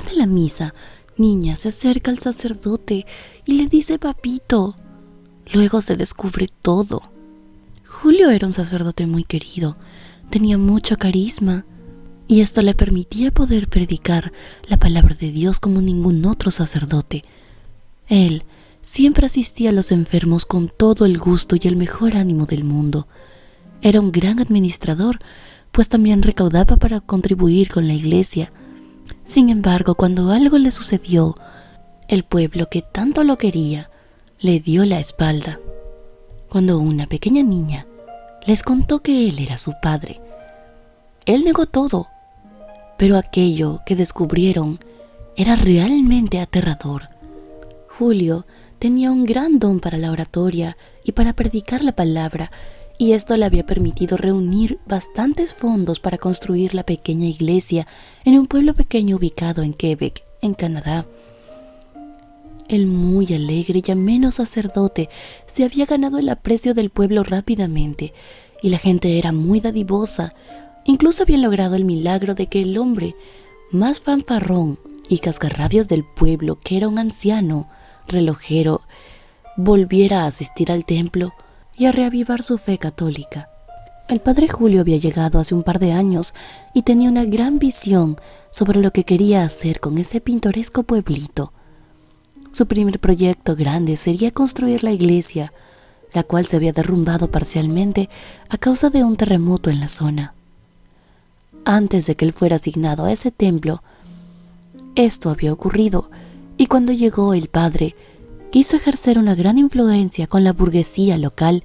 de la misa, Niña se acerca al sacerdote y le dice papito. Luego se descubre todo. Julio era un sacerdote muy querido, tenía mucho carisma y esto le permitía poder predicar la palabra de Dios como ningún otro sacerdote. Él siempre asistía a los enfermos con todo el gusto y el mejor ánimo del mundo. Era un gran administrador, pues también recaudaba para contribuir con la iglesia. Sin embargo, cuando algo le sucedió, el pueblo que tanto lo quería le dio la espalda. Cuando una pequeña niña les contó que él era su padre, él negó todo, pero aquello que descubrieron era realmente aterrador. Julio tenía un gran don para la oratoria y para predicar la palabra, y esto le había permitido reunir bastantes fondos para construir la pequeña iglesia en un pueblo pequeño ubicado en Quebec, en Canadá. El muy alegre y ameno sacerdote se había ganado el aprecio del pueblo rápidamente, y la gente era muy dadivosa. Incluso habían logrado el milagro de que el hombre más fanfarrón y cascarrabias del pueblo, que era un anciano relojero, volviera a asistir al templo y a reavivar su fe católica. El padre Julio había llegado hace un par de años y tenía una gran visión sobre lo que quería hacer con ese pintoresco pueblito. Su primer proyecto grande sería construir la iglesia, la cual se había derrumbado parcialmente a causa de un terremoto en la zona. Antes de que él fuera asignado a ese templo, esto había ocurrido, y cuando llegó el padre, quiso ejercer una gran influencia con la burguesía local,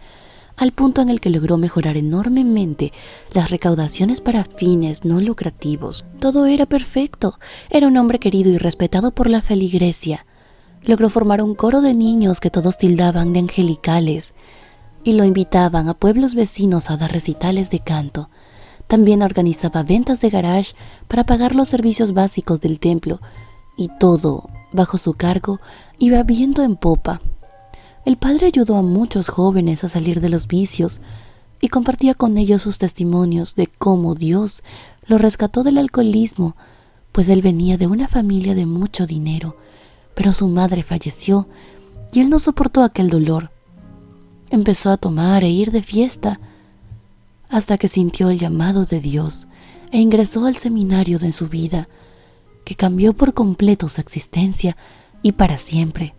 al punto en el que logró mejorar enormemente las recaudaciones para fines no lucrativos. Todo era perfecto. Era un hombre querido y respetado por la feligresía. Logró formar un coro de niños que todos tildaban de angelicales y lo invitaban a pueblos vecinos a dar recitales de canto. También organizaba ventas de garage para pagar los servicios básicos del templo, y todo, bajo su cargo, iba viento en popa. El padre ayudó a muchos jóvenes a salir de los vicios y compartía con ellos sus testimonios de cómo Dios lo rescató del alcoholismo, pues él venía de una familia de mucho dinero, pero su madre falleció y él no soportó aquel dolor. Empezó a tomar e ir de fiesta hasta que sintió el llamado de Dios e ingresó al seminario de su vida, que cambió por completo su existencia y para siempre.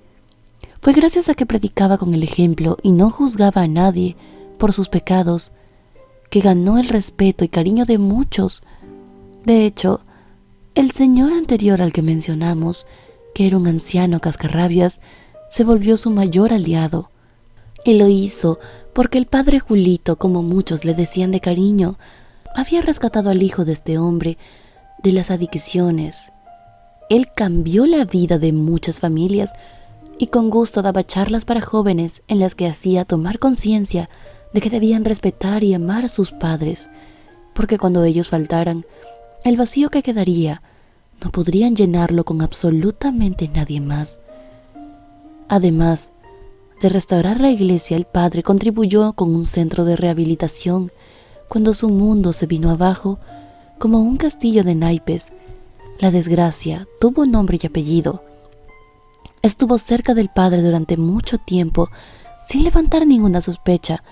Fue gracias a que predicaba con el ejemplo y no juzgaba a nadie por sus pecados, que ganó el respeto y cariño de muchos. De hecho, el señor anterior al que mencionamos, que era un anciano cascarrabias, se volvió su mayor aliado. Y lo hizo porque el padre Julito, como muchos le decían de cariño, había rescatado al hijo de este hombre de las adicciones. Él cambió la vida de muchas familias y con gusto daba charlas para jóvenes en las que hacía tomar conciencia de que debían respetar y amar a sus padres, porque cuando ellos faltaran, el vacío que quedaría no podrían llenarlo con absolutamente nadie más. Además de restaurar la iglesia, el padre contribuyó con un centro de rehabilitación cuando su mundo se vino abajo como un castillo de naipes. La desgracia tuvo nombre y apellido. Estuvo cerca del padre durante mucho tiempo sin levantar ninguna sospecha,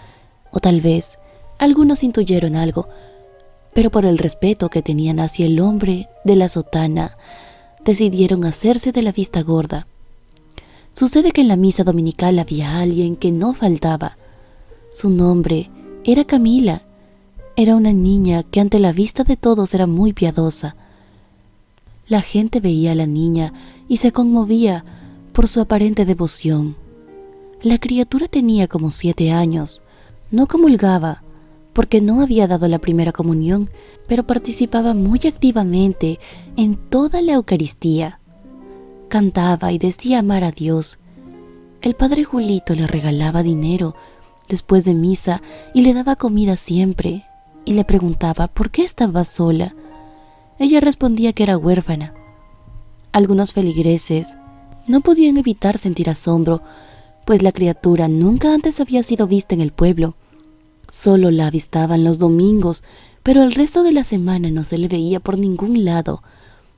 o tal vez algunos intuyeron algo, pero por el respeto que tenían hacia el hombre de la sotana, decidieron hacerse de la vista gorda. Sucede que en la misa dominical había alguien que no faltaba. Su nombre era Camila. Era una niña que ante la vista de todos era muy piadosa. La gente veía a la niña y se conmovía por su aparente devoción. La criatura tenía como 7 años. No comulgaba porque no había dado la primera comunión, pero participaba muy activamente en toda la Eucaristía. Cantaba y decía amar a Dios. El padre Julito le regalaba dinero después de misa y le daba comida siempre, y le preguntaba por qué estaba sola. Ella respondía que era huérfana. Algunos feligreses no podían evitar sentir asombro, pues la criatura nunca antes había sido vista en el pueblo. Solo la avistaban los domingos, pero el resto de la semana no se le veía por ningún lado.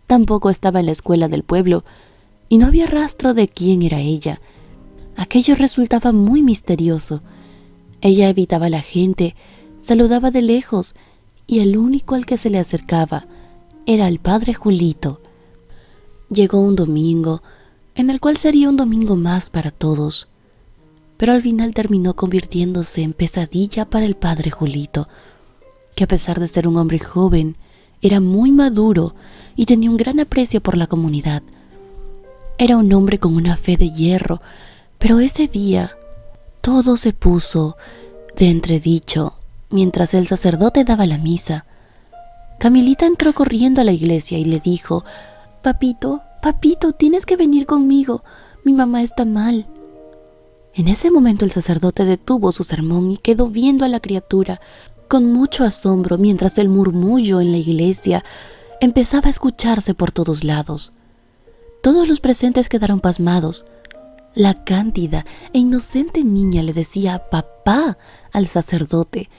Tampoco estaba en la escuela del pueblo y no había rastro de quién era ella. Aquello resultaba muy misterioso. Ella evitaba a la gente, saludaba de lejos y el único al que se le acercaba era el padre Julito. Llegó un domingo, en el cual sería un domingo más para todos, pero al final terminó convirtiéndose en pesadilla para el padre Julito, que a pesar de ser un hombre joven, era muy maduro y tenía un gran aprecio por la comunidad. Era un hombre con una fe de hierro, pero ese día todo se puso de entredicho mientras el sacerdote daba la misa. Camilita entró corriendo a la iglesia y le dijo: «Papito, papito, tienes que venir conmigo, mi mamá está mal». En ese momento el sacerdote detuvo su sermón y quedó viendo a la criatura con mucho asombro mientras el murmullo en la iglesia empezaba a escucharse por todos lados. Todos los presentes quedaron pasmados. La cándida e inocente niña le decía «papá» al sacerdote,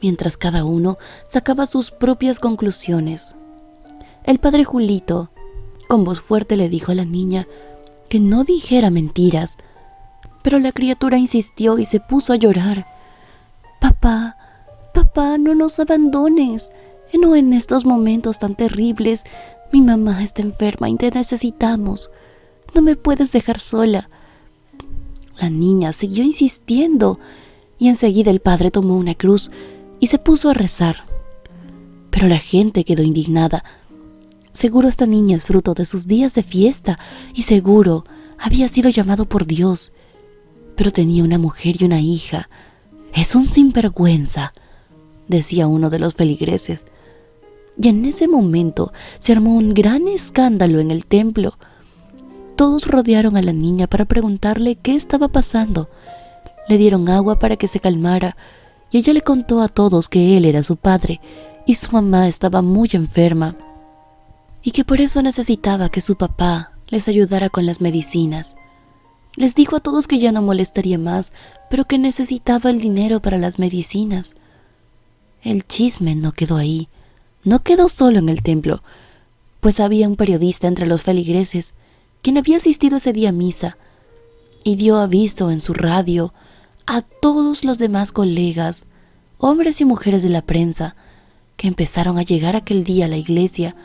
mientras cada uno sacaba sus propias conclusiones. El padre Julito, con voz fuerte, le dijo a la niña que no dijera mentiras, pero la criatura insistió y se puso a llorar. «Papá, papá, no nos abandones, no en estos momentos tan terribles. Mi mamá está enferma y te necesitamos. No me puedes dejar sola». La niña siguió insistiendo y enseguida el padre tomó una cruz y se puso a rezar. Pero la gente quedó indignada. Seguro esta niña es fruto de sus días de fiesta y seguro había sido llamado por Dios. Pero tenía una mujer y una hija. «Es un sinvergüenza», decía uno de los feligreses. Y en ese momento se armó un gran escándalo en el templo. Todos rodearon a la niña para preguntarle qué estaba pasando. Le dieron agua para que se calmara y ella le contó a todos que él era su padre y su mamá estaba muy enferma y que por eso necesitaba que su papá les ayudara con las medicinas. Les dijo a todos que ya no molestaría más, pero que necesitaba el dinero para las medicinas. El chisme no quedó ahí, no quedó solo en el templo, pues había un periodista entre los feligreses quien había asistido ese día a misa y dio aviso en su radio a todos los demás colegas, hombres y mujeres de la prensa, que empezaron a llegar aquel día a la iglesia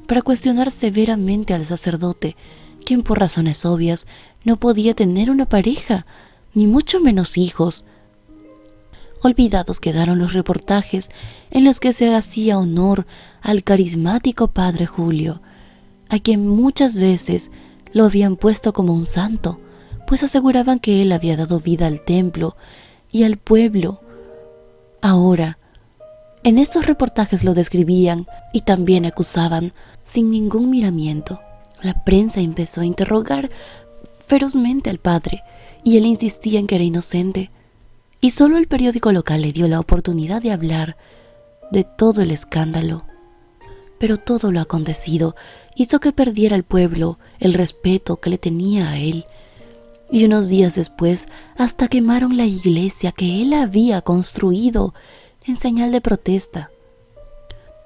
para cuestionar severamente al sacerdote, quien por razones obvias no podía tener una pareja, ni mucho menos hijos. Olvidados quedaron los reportajes en los que se hacía honor al carismático padre Julio, a quien muchas veces lo habían puesto como un santo, pues aseguraban que él había dado vida al templo y al pueblo. Ahora, en estos reportajes lo describían y también acusaban sin ningún miramiento. La prensa empezó a interrogar ferozmente al padre y él insistía en que era inocente. Y solo el periódico local le dio la oportunidad de hablar de todo el escándalo. Pero todo lo acontecido hizo que perdiera el pueblo el respeto que le tenía a él. Y unos días después hasta quemaron la iglesia que él había construido en señal de protesta.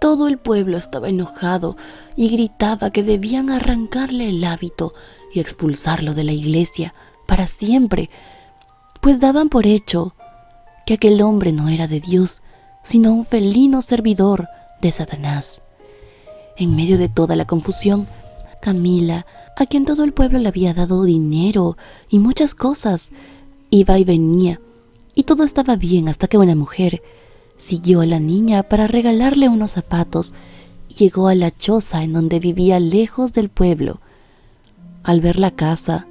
Todo el pueblo estaba enojado y gritaba que debían arrancarle el hábito y expulsarlo de la iglesia para siempre, pues daban por hecho que aquel hombre no era de Dios, sino un felino servidor de Satanás. En medio de toda la confusión, Camila, a quien todo el pueblo le había dado dinero y muchas cosas, iba y venía, y todo estaba bien hasta que una mujer siguió a la niña para regalarle unos zapatos y llegó a la choza en donde vivía lejos del pueblo. Al ver la casa,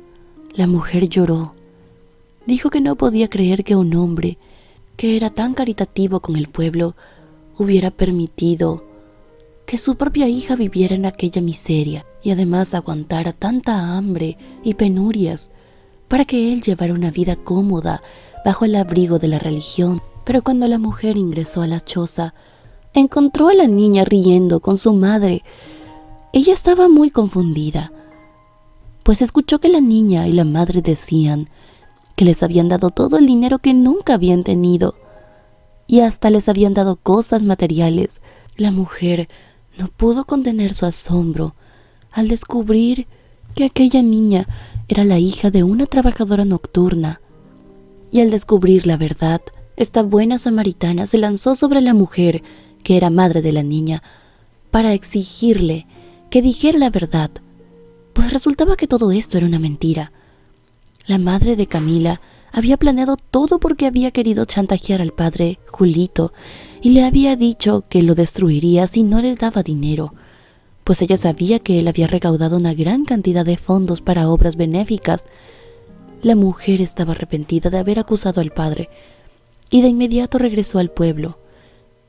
la mujer lloró. Dijo que no podía creer que un hombre que era tan caritativo con el pueblo hubiera permitido que su propia hija viviera en aquella miseria y además aguantara tanta hambre y penurias para que él llevara una vida cómoda bajo el abrigo de la religión. Pero cuando la mujer ingresó a la choza, encontró a la niña riendo con su madre. Ella estaba muy confundida, pues escuchó que la niña y la madre decían que les habían dado todo el dinero que nunca habían tenido y hasta les habían dado cosas materiales. La mujer No pudo contener su asombro al descubrir que aquella niña era la hija de una trabajadora nocturna. Y al descubrir la verdad, esta buena samaritana se lanzó sobre la mujer, que era madre de la niña, para exigirle que dijera la verdad, pues resultaba que todo esto era una mentira. La madre de Camila había planeado todo porque había querido chantajear al padre Julito y le había dicho que lo destruiría si no le daba dinero, pues ella sabía que él había recaudado una gran cantidad de fondos para obras benéficas. La mujer estaba arrepentida de haber acusado al padre y de inmediato regresó al pueblo.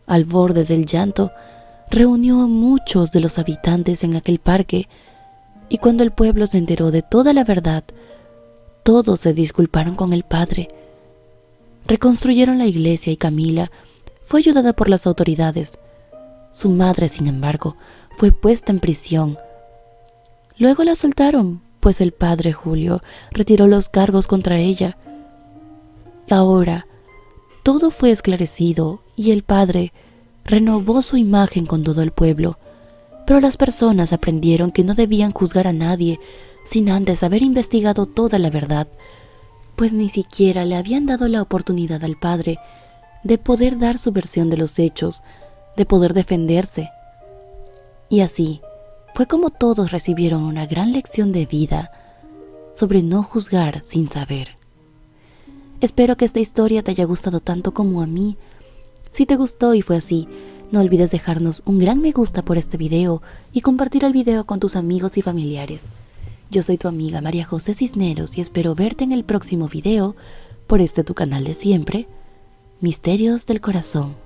Al borde del llanto, reunió a muchos de los habitantes en aquel parque y cuando el pueblo se enteró de toda la verdad, todos se disculparon con el padre. Reconstruyeron la iglesia y Camila fue ayudada por las autoridades. Su madre, sin embargo, fue puesta en prisión. Luego la soltaron, pues el padre Julio retiró los cargos contra ella. Ahora, todo fue esclarecido y el padre renovó su imagen con todo el pueblo. Pero las personas aprendieron que no debían juzgar a nadie sin antes haber investigado toda la verdad, pues ni siquiera le habían dado la oportunidad al padre de poder dar su versión de los hechos, de poder defenderse. Y así fue como todos recibieron una gran lección de vida sobre no juzgar sin saber. Espero que esta historia te haya gustado tanto como a mí. Si te gustó y fue así, no olvides dejarnos un gran me gusta por este video y compartir el video con tus amigos y familiares. Yo soy tu amiga María José Cisneros y espero verte en el próximo video por este tu canal de siempre, Misterios del Corazón.